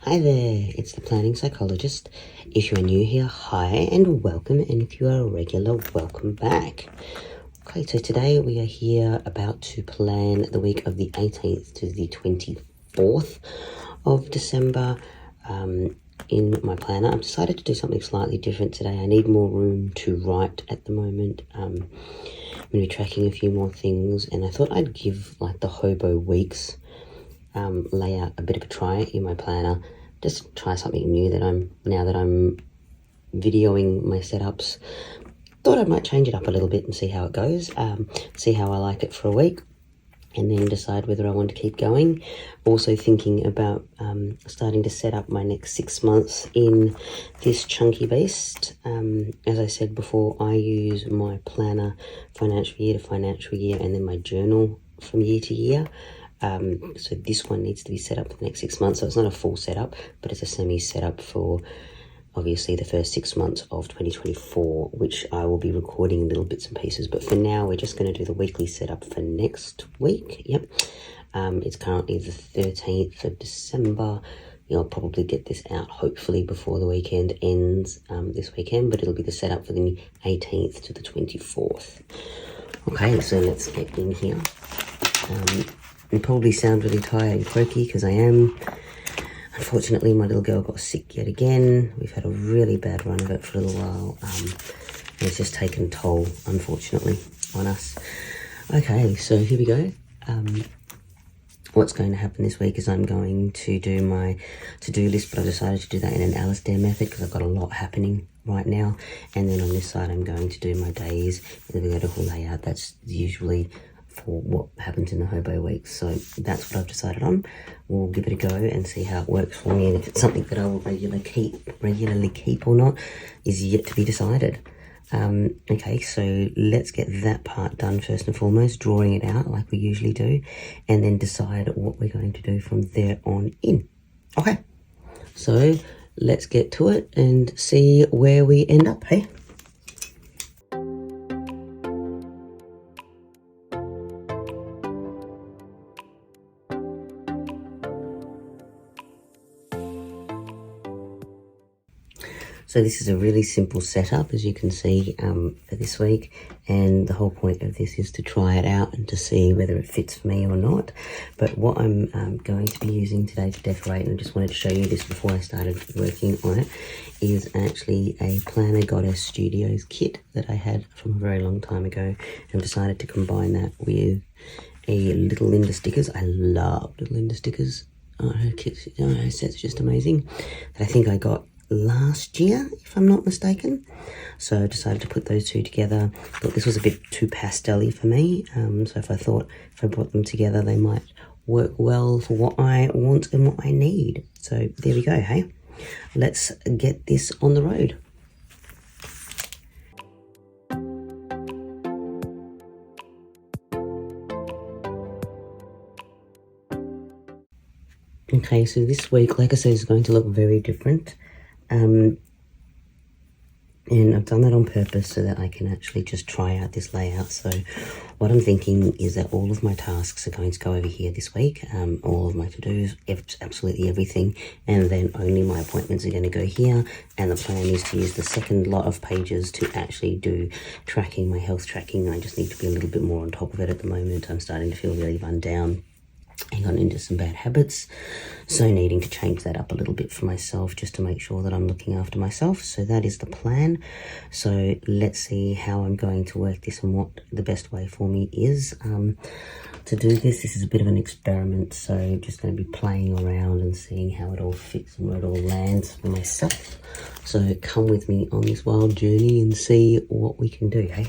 Hi there, it's the Planning Psychologist. If you are new here, hi and welcome, and if you are a regular, welcome back. Okay, so today we are here about to plan the week of the 18th to the 24th of December. In my planner, I've decided to do something slightly different today. I need more room to write at the moment. I'm going to be tracking a few more things, and I thought I'd give like the Hobo Weeks layout a bit of a try in my planner. Just try something new now that I'm videoing my setups. Thought I might change it up a little bit and see how it goes. See how I like it for a week, and then decide whether I want to keep going. Also thinking about starting to set up my next 6 months in this chunky beast. As I said before, I use my planner financial year to financial year, and then my journal from year to year. So this one needs to be set up for the next 6 months. So it's not a full setup, but it's a semi setup for obviously the first 6 months of 2024, which I will be recording little bits and pieces. But for now, we're just going to do the weekly setup for next week. Yep. It's currently the 13th of December. I'll probably get this out hopefully before the weekend ends this weekend, but it'll be the setup for the 18th to the 24th. Okay, so let's get in here. I probably sound really tired and croaky because I am. Unfortunately, my little girl got sick yet again. We've had a really bad run of it for a little while. And it's just taken a toll, unfortunately, on us. Okay, so here we go. What's going to happen this week is I'm going to do my to-do list, but I've decided to do that in an Alistair method because I've got a lot happening right now. And then on this side, I'm going to do my days in the vertical layout. That's usually for what happens in the Hobo weeks. So that's what I've decided on. We'll give it a go and see how it works for me, and if it's something that I will regularly keep or not is yet to be decided. Okay, so let's get that part done first and foremost, drawing it out like we usually do, and then decide what we're going to do from there on in. Okay, so let's get to it and see where we end up, hey? So this is a really simple setup, as you can see, for this week, and the whole point of this is to try it out and to see whether it fits for me or not. But what I'm going to be using today to decorate, and I just wanted to show you this before I started working on it, is actually a Planner Goddess Studios kit that I had from a very long time ago, and decided to combine that with a Little Linda stickers. I love Little Linda stickers. Her set's just amazing. That I think I got last year, if I'm not mistaken. So I decided to put those two together. Thought this was a bit too pastel-y for me, so if I brought them together, they might work well for what I want and what I need. So there we go, hey? Let's get this on the road. Okay, so this week, like I said, is going to look very different. And I've done that on purpose so that I can actually just try out this layout. So what I'm thinking is that all of my tasks are going to go over here this week, all of my to-dos, absolutely everything, and then only my appointments are going to go here. And the plan is to use the second lot of pages to actually do tracking, my health tracking. I just need to be a little bit more on top of it at the moment. I'm starting to feel really run down and gone into some bad habits, so needing to change that up a little bit for myself just to make sure that I'm looking after myself. So that is the plan. So let's see how I'm going to work this and what the best way for me is to do this. This is a bit of an experiment, so just going to be playing around and seeing how it all fits and where it all lands for myself. So come with me on this wild journey and see what we can do, hey?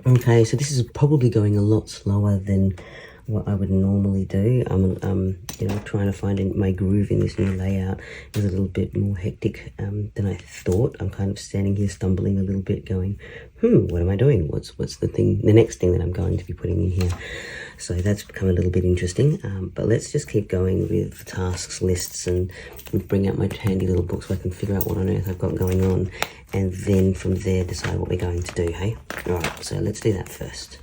Okay, so this is probably going a lot slower than what I would normally do. I'm you know, trying to find my groove in this new layout is a little bit more hectic than I thought. I'm kind of standing here stumbling a little bit going, what am I doing? What's the next thing that I'm going to be putting in here? So that's become a little bit interesting, but let's just keep going with tasks, lists, and bring out my handy little book so I can figure out what on earth I've got going on, and then from there decide what we're going to do, hey? All right, so let's do that first.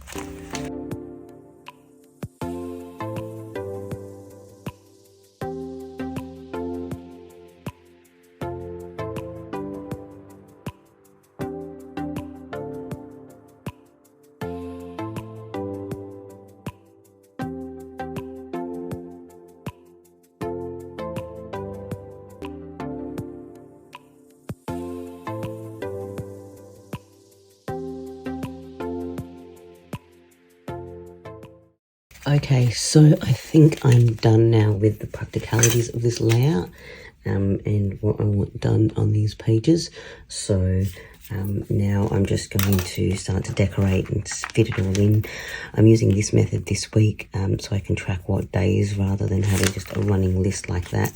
Okay, so I think I'm done now with the practicalities of this layout and what I want done on these pages. So now I'm just going to start to decorate and fit it all in. I'm using this method this week so I can track what days rather than having just a running list like that,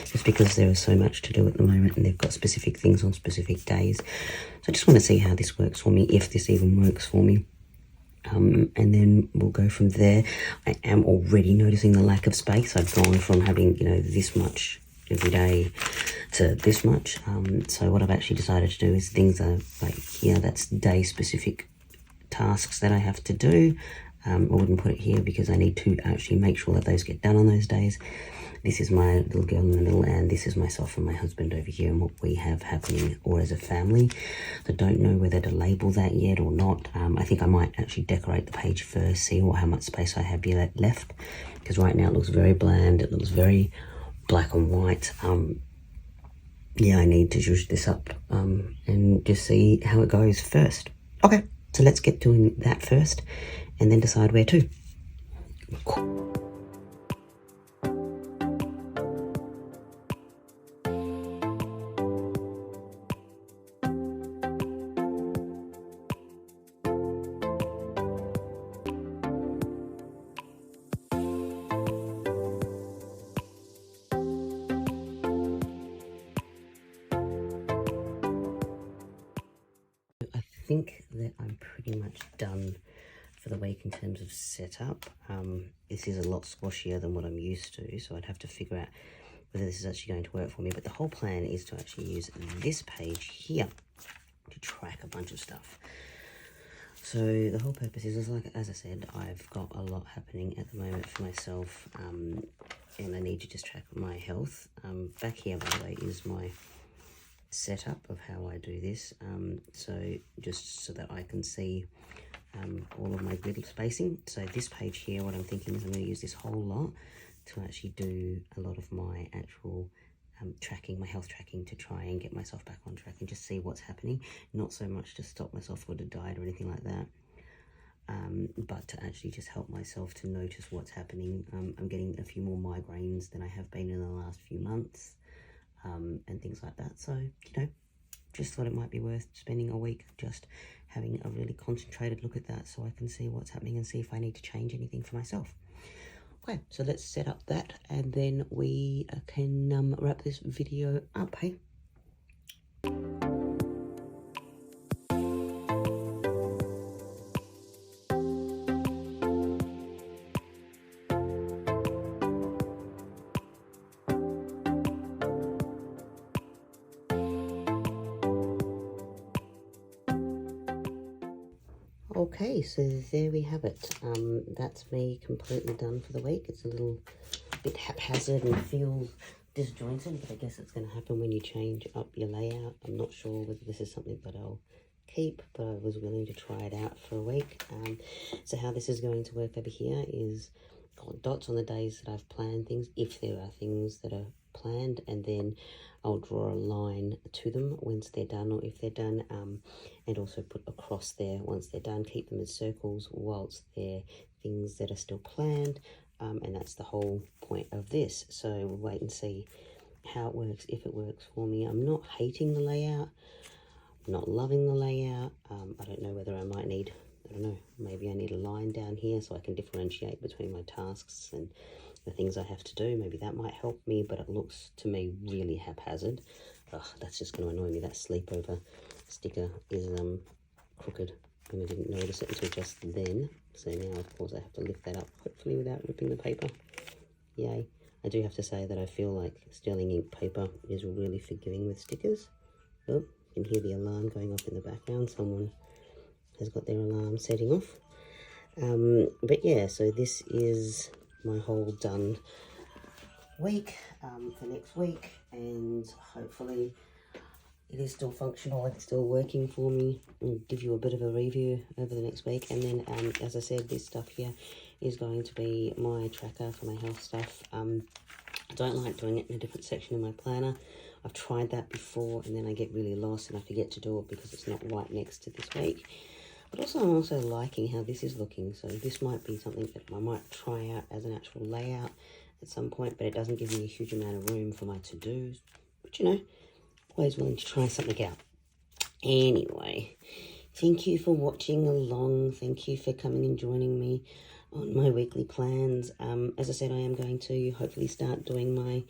just because there is so much to do at the moment and they've got specific things on specific days. So I just want to see how this works for me, if this even works for me. And then we'll go from there. I am already noticing the lack of space. I've gone from having, you know, this much every day to this much. So what I've actually decided to do is things are like here, that's day specific tasks that I have to do. I wouldn't put it here because I need to actually make sure that those get done on those days. This is my little girl in the middle, and this is myself and my husband over here and what we have happening, or as a family. So don't know whether to label that yet or not. I think I might actually decorate the page first, see how much space I have here left, because right now it looks very bland, it looks very black and white. Yeah, I need to zhuzh this up and just see how it goes first. Okay, so let's get doing that first and then decide where to. I think that I'm pretty much done for the week in terms of setup. This is a lot squashier than what I'm used to, so I'd have to figure out whether this is actually going to work for me. But the whole plan is to actually use this page here to track a bunch of stuff. So the whole purpose is like, as I said, I've got a lot happening at the moment for myself, and I need to just track my health. Back here, by the way, is my setup of how I do this, so just so that I can see all of my grid spacing. So this page here, what I'm thinking is I'm going to use this whole lot to actually do a lot of my actual tracking, my health tracking, to try and get myself back on track and just see what's happening. Not so much to stop myself for a diet or anything like that, but to actually just help myself to notice what's happening. I'm getting a few more migraines than I have been in the last few months, and things like that. So, you know, just thought it might be worth spending a week just having a really concentrated look at that so I can see what's happening and see if I need to change anything for myself. Okay, so let's set up that and then we can wrap this video up, hey? Okay, so there we have it. That's me completely done for the week. It's a little bit haphazard and feels disjointed, but I guess it's going to happen when you change up your layout. I'm not sure whether this is something that I'll keep, but I was willing to try it out for a week. So how this is going to work over here is got dots on the days that I've planned things, if there are things that are planned, and then I'll draw a line to them once they're done, or if they're done, and also put a cross there once they're done. Keep them as circles whilst they're things that are still planned, and that's the whole point of this. So we'll wait and see how it works, if it works for me. I'm not hating the layout, I'm not loving the layout. I don't know whether I might need I don't know, maybe I need a line down here so I can differentiate between my tasks and the things I have to do. Maybe that might help me, but it looks to me really haphazard. Ugh, that's just going to annoy me. That sleepover sticker is crooked, and I didn't notice it until just then. So now, of course, I have to lift that up, hopefully without ripping the paper. Yay. I do have to say that I feel like Sterling ink paper is really forgiving with stickers. Oh, you can hear the alarm going off in the background. Someone has got their alarm setting off. But yeah, so this is my whole done week for next week, and hopefully it is still functional and still working for me. I'll give you a bit of a review over the next week. And then, as I said, this stuff here is going to be my tracker for my health stuff. I don't like doing it in a different section of my planner. I've tried that before, and then I get really lost and I forget to do it because it's not right next to this week. But also, I'm also liking how this is looking. So this might be something that I might try out as an actual layout at some point, but it doesn't give me a huge amount of room for my to-dos. But, you know, always willing to try something out. Anyway, thank you for watching along. Thank you for coming and joining me on my weekly plans. As I said, I am going to hopefully start doing my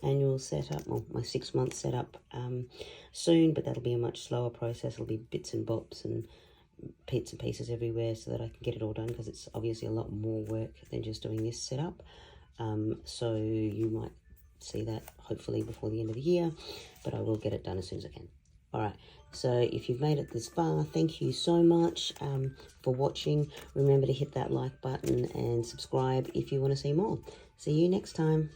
annual setup, or my 6-month setup soon, but that'll be a much slower process. It'll be bits and bops and bits and pieces everywhere so that I can get it all done, because it's obviously a lot more work than just doing this setup. So you might see that hopefully before the end of the year, but I will get it done as soon as I can. All right, so if you've made it this far, thank you so much for watching. Remember to hit that like button and subscribe if you want to see more. See you next time.